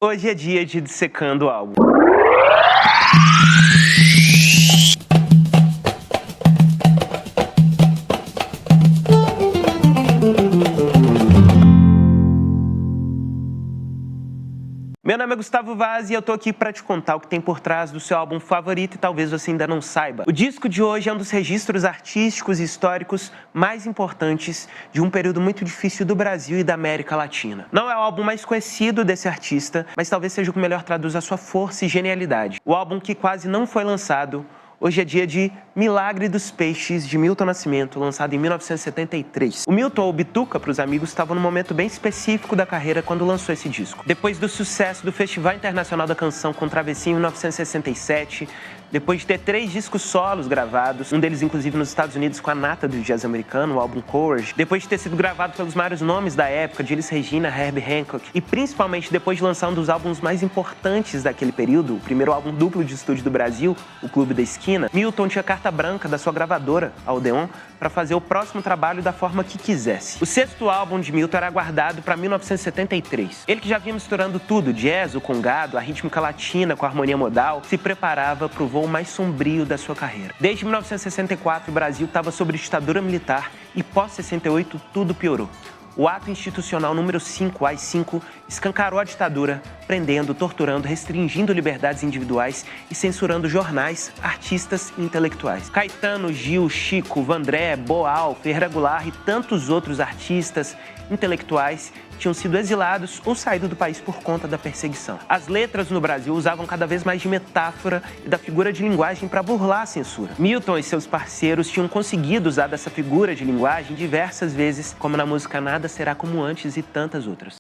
Hoje é dia de Dissecando o Álbum. Meu nome é Gustavo Vaz e eu tô aqui pra te contar o que tem por trás do seu álbum favorito e talvez você ainda não saiba. O disco de hoje é um dos registros artísticos e históricos mais importantes de um período muito difícil do Brasil e da América Latina. Não é o álbum mais conhecido desse artista, mas talvez seja o que melhor traduz a sua força e genialidade. O álbum que quase não foi lançado. Hoje é dia de Milagre dos Peixes, de Milton Nascimento, lançado em 1973. O Milton, ou Bituca para os amigos, estava num momento bem específico da carreira quando lançou esse disco. Depois do sucesso do Festival Internacional da Canção com Travessia em 1967, depois de ter 3 discos solos gravados, um deles inclusive nos Estados Unidos com a nata do jazz americano, o álbum Courage, depois de ter sido gravado pelos maiores nomes da época, de Elis Regina, Herbie Hancock, e principalmente depois de lançar um dos álbuns mais importantes daquele período, o primeiro álbum duplo de estúdio do Brasil, o Clube da Esquina, Milton tinha carta branca da sua gravadora, a Odeon, para fazer o próximo trabalho da forma que quisesse. O 6º álbum de Milton era aguardado para 1973. Ele que já vinha misturando tudo, jazz, o congado, a rítmica latina com a harmonia modal, se preparava para o voo mais sombrio da sua carreira. Desde 1964, o Brasil estava sob ditadura militar e pós-68 tudo piorou. O ato institucional número 5, AI-5, escancarou a ditadura, prendendo, torturando, restringindo liberdades individuais e censurando jornais, artistas e intelectuais. Caetano, Gil, Chico, Vandré, Boal, Ferreira Goulart e tantos outros artistas, intelectuais tinham sido exilados ou saído do país por conta da perseguição. As letras no Brasil usavam cada vez mais de metáfora e da figura de linguagem para burlar a censura. Milton e seus parceiros tinham conseguido usar dessa figura de linguagem diversas vezes, como na música Nada Será Como Antes e tantas outras.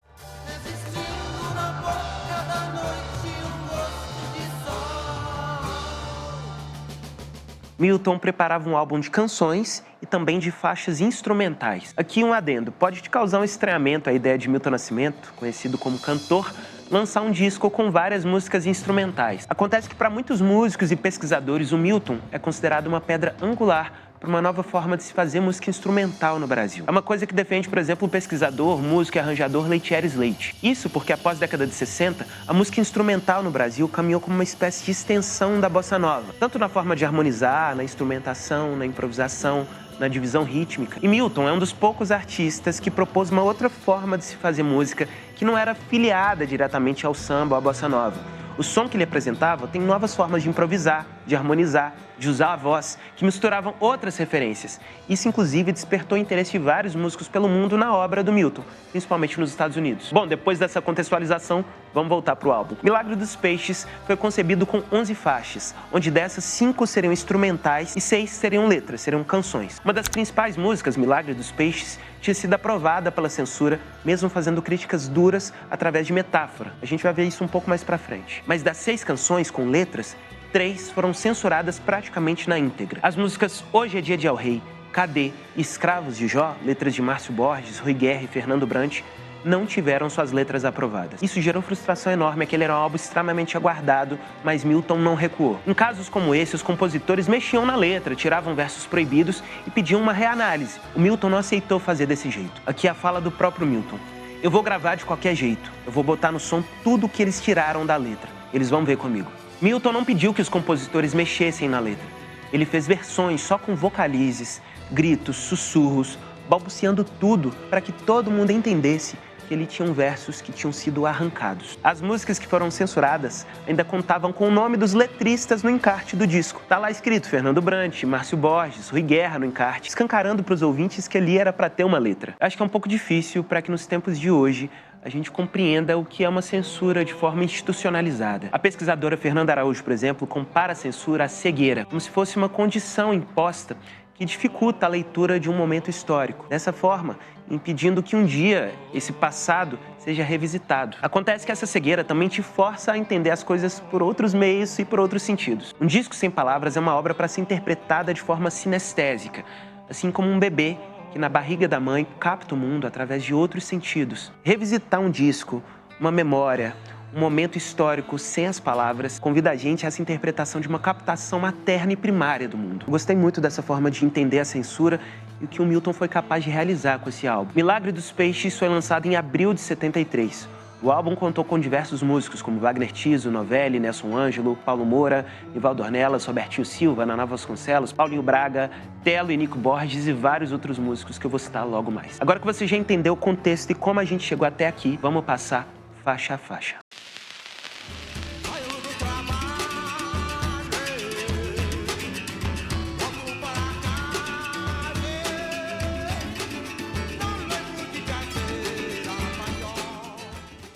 Milton preparava um álbum de canções e também de faixas instrumentais. Aqui um adendo, pode te causar um estranhamento a ideia de Milton Nascimento, conhecido como cantor, lançar um disco com várias músicas instrumentais. Acontece que para muitos músicos e pesquisadores, o Milton é considerado uma pedra angular para uma nova forma de se fazer música instrumental no Brasil. É uma coisa que defende, por exemplo, o pesquisador, músico e arranjador Leitieres Leite. Isso porque após a década de 60, a música instrumental no Brasil caminhou como uma espécie de extensão da bossa nova, tanto na forma de harmonizar, na instrumentação, na improvisação, na divisão rítmica. E Milton é um dos poucos artistas que propôs uma outra forma de se fazer música que não era filiada diretamente ao samba ou à bossa nova. O som que ele apresentava tem novas formas de improvisar, de harmonizar, de usar a voz, que misturavam outras referências. Isso, inclusive, despertou o interesse de vários músicos pelo mundo na obra do Milton, principalmente nos Estados Unidos. Bom, depois dessa contextualização, vamos voltar para o álbum. Milagre dos Peixes foi concebido com 11 faixas, onde dessas 5 seriam instrumentais e 6 seriam letras, seriam canções. Uma das principais músicas, Milagre dos Peixes, tinha sido aprovada pela censura, mesmo fazendo críticas duras através de metáfora. A gente vai ver isso um pouco mais pra frente. Mas das 6 canções com letras, 3 foram censuradas praticamente na íntegra. As músicas Hoje é Dia de El Rei, Cadê e Escravos de Jó, letras de Márcio Borges, Rui Guerra e Fernando Brant, não tiveram suas letras aprovadas. Isso gerou frustração enorme, aquele era um álbum extremamente aguardado, mas Milton não recuou. Em casos como esse, os compositores mexiam na letra, tiravam versos proibidos e pediam uma reanálise. O Milton não aceitou fazer desse jeito. Aqui é a fala do próprio Milton. Eu vou gravar de qualquer jeito, eu vou botar no som tudo o que eles tiraram da letra. Eles vão ver comigo. Milton não pediu que os compositores mexessem na letra. Ele fez versões só com vocalizes, gritos, sussurros, balbuciando tudo para que todo mundo entendesse que ele tinha versos que tinham sido arrancados. As músicas que foram censuradas ainda contavam com o nome dos letristas no encarte do disco. Tá lá escrito Fernando Brant, Márcio Borges, Rui Guerra no encarte, escancarando para os ouvintes que ali era para ter uma letra. Acho que é um pouco difícil para que nos tempos de hoje a gente compreenda o que é uma censura de forma institucionalizada. A pesquisadora Fernanda Araújo, por exemplo, compara a censura à cegueira, como se fosse uma condição imposta que dificulta a leitura de um momento histórico. Dessa forma, impedindo que um dia esse passado seja revisitado. Acontece que essa cegueira também te força a entender as coisas por outros meios e por outros sentidos. Um disco sem palavras é uma obra para ser interpretada de forma sinestésica, assim como um bebê que na barriga da mãe capta o mundo através de outros sentidos. Revisitar um disco, uma memória, um momento histórico sem as palavras convida a gente a essa interpretação de uma captação materna e primária do mundo. Eu gostei muito dessa forma de entender a censura e o que o Milton foi capaz de realizar com esse álbum. Milagre dos Peixes foi lançado em abril de 73. O álbum contou com diversos músicos, como Wagner Tiso, Novelli, Nelson Ângelo, Paulo Moura, Nivaldo Ornelas, Robertinho Silva, Naná Vasconcelos, Paulinho Braga, Telo e Nico Borges e vários outros músicos que eu vou citar logo mais. Agora que você já entendeu o contexto e como a gente chegou até aqui, vamos passar faixa a faixa.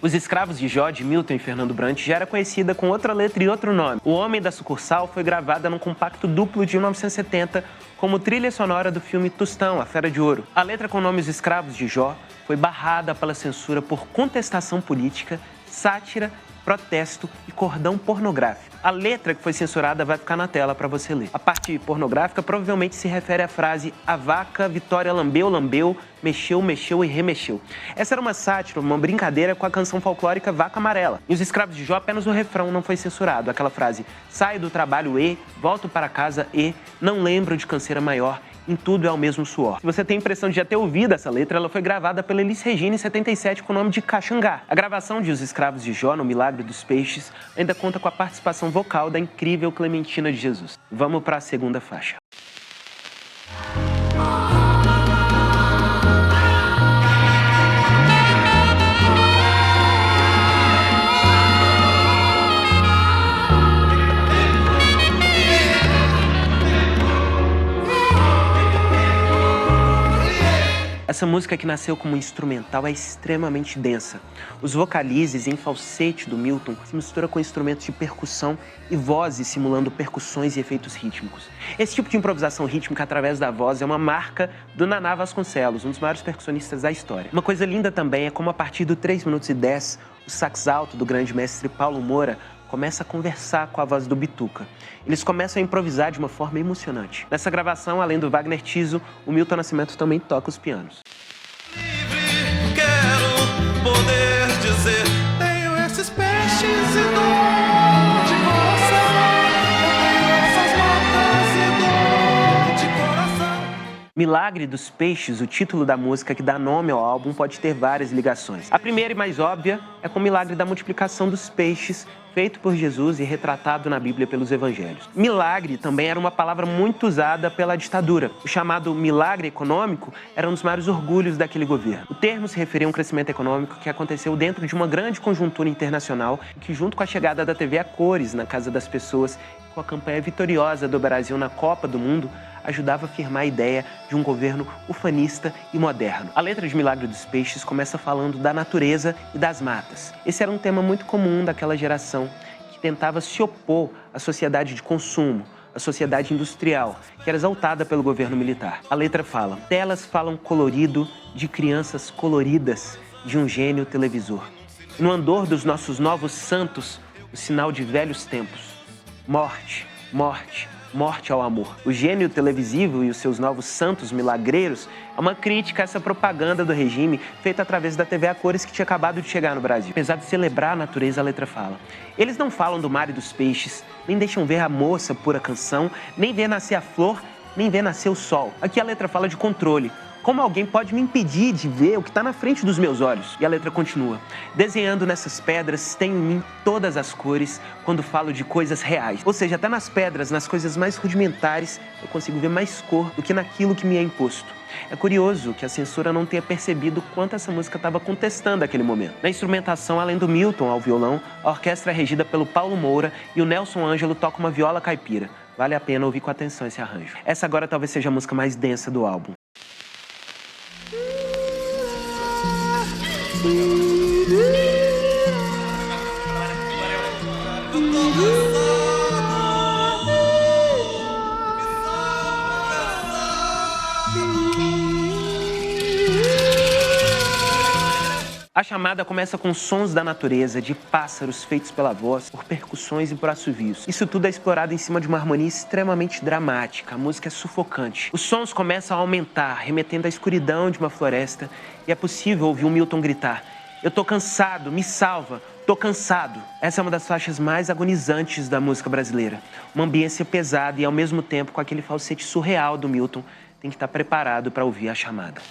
Os Escravos de Jó, de Milton e Fernando Brant, já era conhecida com outra letra e outro nome. O Homem da Sucursal foi gravada num compacto duplo de 1970 como trilha sonora do filme Tostão, A Fera de Ouro. A letra com o nome Os Escravos de Jó foi barrada pela censura por contestação política, sátira, protesto e cordão pornográfico. A letra que foi censurada vai ficar na tela para você ler. A parte pornográfica provavelmente se refere à frase "A vaca Vitória lambeu, lambeu, mexeu, mexeu e remexeu". Essa era uma sátira, uma brincadeira com a canção folclórica Vaca Amarela. E Os Escravos de Jó, apenas o refrão não foi censurado. Aquela frase "Saio do trabalho e, volto para casa e, não lembro de canseira maior, em tudo é o mesmo suor". Se você tem a impressão de já ter ouvido essa letra, ela foi gravada pela Elis Regina em 77 com o nome de Caxangá. A gravação de Os Escravos de Jó, no Milagre dos Peixes, ainda conta com a participação vocal da incrível Clementina de Jesus. Vamos para a segunda faixa. Essa música, que nasceu como instrumental, é extremamente densa. Os vocalizes em falsete do Milton se mistura com instrumentos de percussão e vozes simulando percussões e efeitos rítmicos. Esse tipo de improvisação rítmica através da voz é uma marca do Naná Vasconcelos, um dos maiores percussionistas da história. Uma coisa linda também é como, a partir do 3 minutos e 10, o sax alto do grande mestre Paulo Moura começa a conversar com a voz do Bituca. Eles começam a improvisar de uma forma emocionante. Nessa gravação, além do Wagner Tiso, o Milton Nascimento também toca os pianos. Livre, quero poder dizer, tenho esses peixes e dor de coração, eu tenho essas matas e dor de coração. Milagre dos Peixes, o título da música que dá nome ao álbum, pode ter várias ligações. A primeira e mais óbvia é com o milagre da multiplicação dos peixes, feito por Jesus e retratado na Bíblia pelos evangelhos. Milagre também era uma palavra muito usada pela ditadura. O chamado milagre econômico era um dos maiores orgulhos daquele governo. O termo se referia a um crescimento econômico que aconteceu dentro de uma grande conjuntura internacional, que, junto com a chegada da TV a cores na casa das pessoas, com a campanha vitoriosa do Brasil na Copa do Mundo, ajudava a afirmar a ideia de um governo ufanista e moderno. A letra de Milagre dos Peixes começa falando da natureza e das matas. Esse era um tema muito comum daquela geração, que tentava se opor à sociedade de consumo, à sociedade industrial, que era exaltada pelo governo militar. A letra fala: "Telas falam colorido de crianças coloridas, de um gênio televisor. No andor dos nossos novos santos, o sinal de velhos tempos. Morte, morte, morte ao amor". O gênio televisivo e os seus novos santos milagreiros é uma crítica a essa propaganda do regime feita através da TV a cores que tinha acabado de chegar no Brasil. Apesar de celebrar a natureza, a letra fala: "Eles não falam do mar e dos peixes, nem deixam ver a moça pura canção, nem ver nascer a flor, nem ver nascer o sol". Aqui a letra fala de controle. Como alguém pode me impedir de ver o que está na frente dos meus olhos? E a letra continua: "Desenhando nessas pedras, tenho em mim todas as cores quando falo de coisas reais". Ou seja, até nas pedras, nas coisas mais rudimentares, eu consigo ver mais cor do que naquilo que me é imposto. É curioso que a censura não tenha percebido quanto essa música estava contestando aquele momento. Na instrumentação, além do Milton ao violão, a orquestra é regida pelo Paulo Moura e o Nelson Ângelo toca uma viola caipira. Vale a pena ouvir com atenção esse arranjo. Essa agora talvez seja a música mais densa do álbum. A chamada começa com sons da natureza, de pássaros feitos pela voz, por percussões e por assovios. Isso tudo é explorado em cima de uma harmonia extremamente dramática. A música é sufocante. Os sons começam a aumentar, remetendo à escuridão de uma floresta, e é possível ouvir o Milton gritar: "Eu tô cansado, me salva, tô cansado". Essa é uma das faixas mais agonizantes da música brasileira. Uma ambiência pesada e, ao mesmo tempo, com aquele falsete surreal do Milton, tem que estar preparado para ouvir a chamada.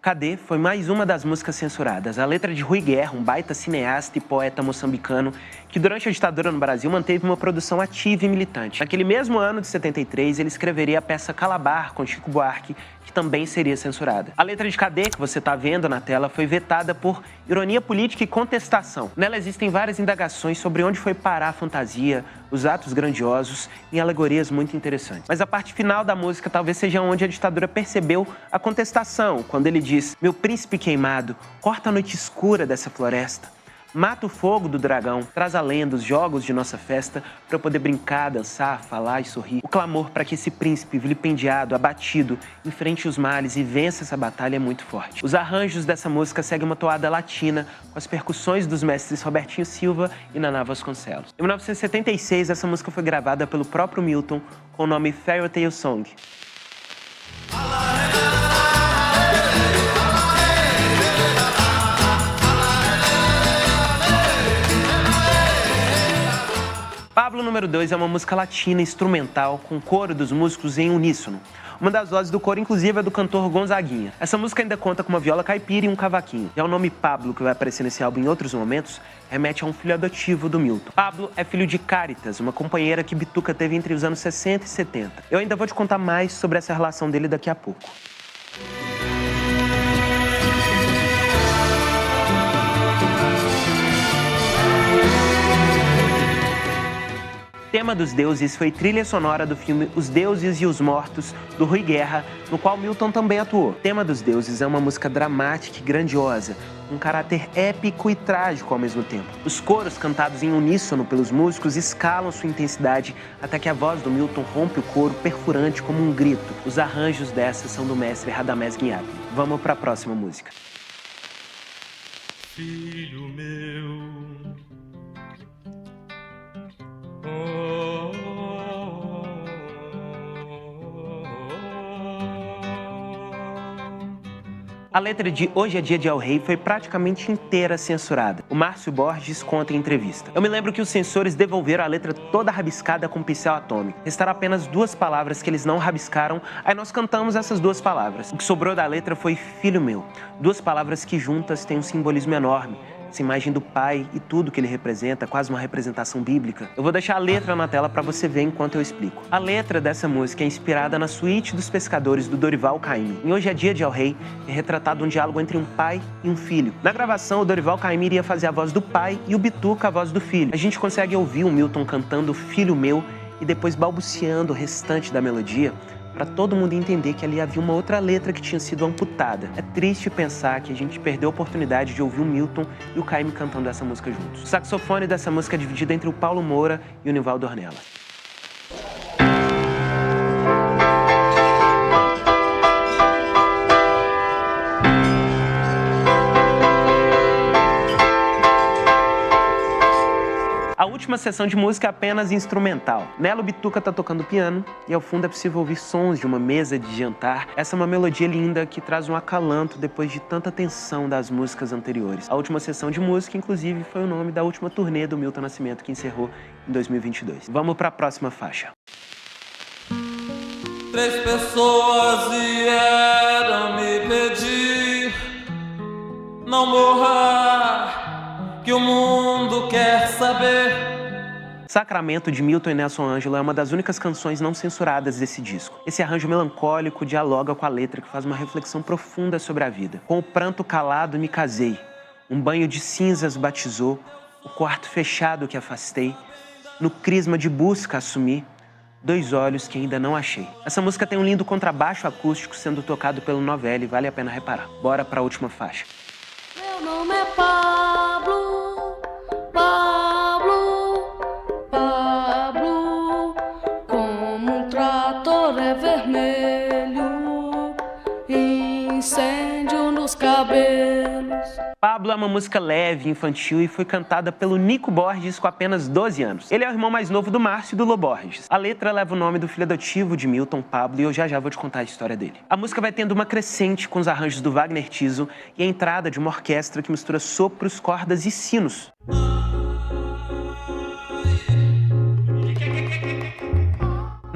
Cadê foi mais uma das músicas censuradas. A letra de Rui Guerra, um baita cineasta e poeta moçambicano, que durante a ditadura no Brasil manteve uma produção ativa e militante. Naquele mesmo ano de 73, ele escreveria a peça Calabar, com Chico Buarque, que também seria censurada. A letra de Cadê, que você está vendo na tela, foi vetada por ironia política e contestação. Nela existem várias indagações sobre onde foi parar a fantasia, os atos grandiosos e alegorias muito interessantes. Mas a parte final da música talvez seja onde a ditadura percebeu a contestação, quando ele diz: meu príncipe queimado, corta a noite escura dessa floresta, mata o fogo do dragão, traz além dos jogos de nossa festa para eu poder brincar, dançar, falar e sorrir. O clamor para que esse príncipe vilipendiado, abatido, enfrente os males e vença essa batalha é muito forte. Os arranjos dessa música seguem uma toada latina com as percussões dos mestres Robertinho Silva e Naná Vasconcelos. Em 1976, essa música foi gravada pelo próprio Milton com o nome Fairy Tale Song. Pablo número 2 é uma música latina instrumental com coro dos músicos em uníssono. Uma das vozes do coro, inclusive, é do cantor Gonzaguinha. Essa música ainda conta com uma viola caipira e um cavaquinho. Já o nome Pablo, que vai aparecer nesse álbum em outros momentos, remete a um filho adotivo do Milton. Pablo é filho de Cáritas, uma companheira que Bituca teve entre os anos 60 e 70. Eu ainda vou te contar mais sobre essa relação dele daqui a pouco. Tema dos Deuses foi trilha sonora do filme Os Deuses e os Mortos, do Rui Guerra, no qual Milton também atuou. Tema dos Deuses é uma música dramática e grandiosa, um caráter épico e trágico ao mesmo tempo. Os coros cantados em uníssono pelos músicos escalam sua intensidade até que a voz do Milton rompe o coro perfurante como um grito. Os arranjos dessa são do mestre Radamés Guiapi. Vamos para a próxima música. Filho meu, A letra de Hoje é Dia de El Rei foi praticamente inteira censurada. O Márcio Borges conta em entrevista: eu me lembro que os censores devolveram a letra toda rabiscada com pincel atômico. Restaram apenas 2 palavras que eles não rabiscaram, aí nós cantamos essas 2 palavras. O que sobrou da letra foi Filho Meu. 2 palavras que juntas têm um simbolismo enorme. Essa imagem do pai e tudo que ele representa, quase uma representação bíblica. Eu vou deixar a letra na tela para você ver enquanto eu explico. A letra dessa música é inspirada na Suíte dos Pescadores, do Dorival Caymmi. Em Hoje é Dia de El Rei, é retratado um diálogo entre um pai e um filho. Na gravação, o Dorival Caymmi iria fazer a voz do pai e o Bituca a voz do filho. A gente consegue ouvir o Milton cantando Filho Meu e depois balbuciando o restante da melodia, para todo mundo entender que ali havia uma outra letra que tinha sido amputada. É triste pensar que a gente perdeu a oportunidade de ouvir o Milton e o Caymmi cantando essa música juntos. O saxofone dessa música é dividido entre o Paulo Moura e o Nivaldo Ornella. A última sessão de música é apenas instrumental. Nela o Bituca tá tocando piano e ao fundo é possível ouvir sons de uma mesa de jantar. Essa é uma melodia linda que traz um acalanto depois de tanta tensão das músicas anteriores. A última sessão de música, inclusive, foi o nome da última turnê do Milton Nascimento, que encerrou em 2022. Vamos para a próxima faixa. 3 pessoas vieram me pedir: não morra, que o mundo quer saber. Sacramento, de Milton e Nelson Ângelo, é uma das únicas canções não censuradas desse disco. Esse arranjo melancólico dialoga com a letra, que faz uma reflexão profunda sobre a vida. Com o pranto calado me casei, um banho de cinzas batizou, o quarto fechado que afastei, no crisma de busca assumi, 2 olhos que ainda não achei. Essa música tem um lindo contrabaixo acústico sendo tocado pelo Novelli, vale a pena reparar. Bora para a última faixa. Meu nome é Pablo, Pablo, Pablo, como um trator é vermelho, incêndio nos cabelos. Pablo é uma música leve, infantil e foi cantada pelo Nico Borges com apenas 12 anos. Ele é o irmão mais novo do Márcio e do Lô Borges. A letra leva o nome do filho adotivo de Milton, Pablo, e eu já vou te contar a história dele. A música vai tendo uma crescente com os arranjos do Wagner Tiso e a entrada de uma orquestra que mistura sopros, cordas e sinos.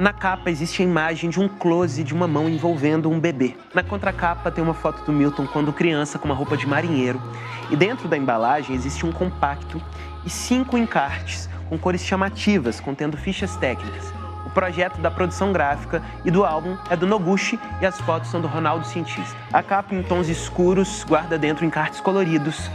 Na capa existe a imagem de um close de uma mão envolvendo um bebê. Na contracapa tem uma foto do Milton quando criança com uma roupa de marinheiro. E dentro da embalagem existe um compacto e 5 encartes com cores chamativas, contendo fichas técnicas. O projeto da produção gráfica e do álbum é do Noguchi e as fotos são do Ronaldo Cientista. A capa em tons escuros guarda dentro encartes coloridos,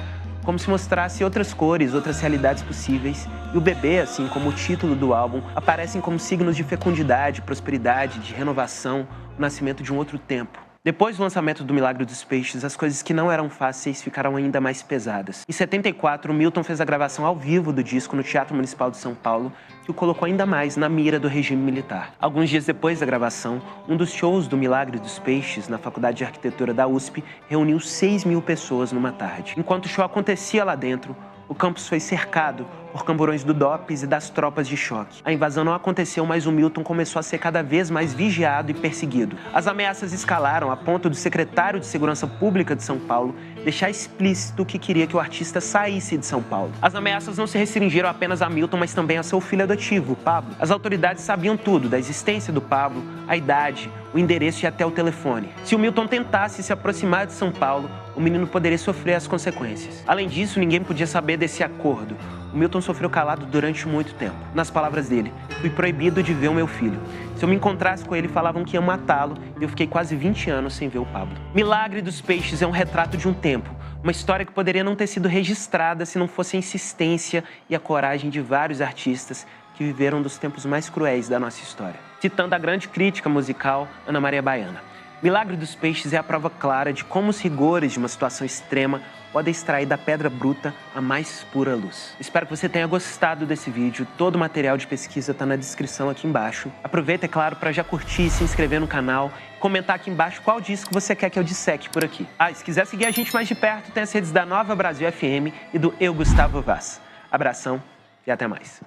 como se mostrasse outras cores, outras realidades possíveis. E o bebê, assim como o título do álbum, aparecem como signos de fecundidade, prosperidade, de renovação, o nascimento de um outro tempo. Depois do lançamento do Milagre dos Peixes, as coisas que não eram fáceis ficaram ainda mais pesadas. Em 74, o Milton fez a gravação ao vivo do disco no Teatro Municipal de São Paulo, que o colocou ainda mais na mira do regime militar. Alguns dias depois da gravação, um dos shows do Milagre dos Peixes, na Faculdade de Arquitetura da USP, reuniu 6.000 pessoas numa tarde. Enquanto o show acontecia lá dentro, o campus foi cercado por camburões do DOPS e das tropas de choque. A invasão não aconteceu, mas o Milton começou a ser cada vez mais vigiado e perseguido. As ameaças escalaram a ponto do secretário de Segurança Pública de São Paulo deixar explícito que queria que o artista saísse de São Paulo. As ameaças não se restringiram apenas a Milton, mas também a seu filho adotivo, o Pablo. As autoridades sabiam tudo, da existência do Pablo, a idade, o endereço e até o telefone. Se o Milton tentasse se aproximar de São Paulo, o menino poderia sofrer as consequências. Além disso, ninguém podia saber desse acordo. O Milton sofreu calado durante muito tempo. Nas palavras dele, fui proibido de ver o meu filho. Se eu me encontrasse com ele, falavam que iam matá-lo e eu fiquei quase 20 anos sem ver o Pablo. Milagre dos Peixes é um retrato de um tempo, uma história que poderia não ter sido registrada se não fosse a insistência e a coragem de vários artistas que viveram dos tempos mais cruéis da nossa história. Citando a grande crítica musical Ana Maria Baiana. Milagre dos Peixes é a prova clara de como os rigores de uma situação extrema podem extrair da pedra bruta a mais pura luz. Espero que você tenha gostado desse vídeo. Todo o material de pesquisa está na descrição aqui embaixo. Aproveita, é claro, para já curtir, se inscrever no canal, comentar aqui embaixo qual disco você quer que eu disseque por aqui. Ah, e se quiser seguir a gente mais de perto, tem as redes da Nova Brasil FM e do Eu, Gustavo Vaz. Abração e até mais.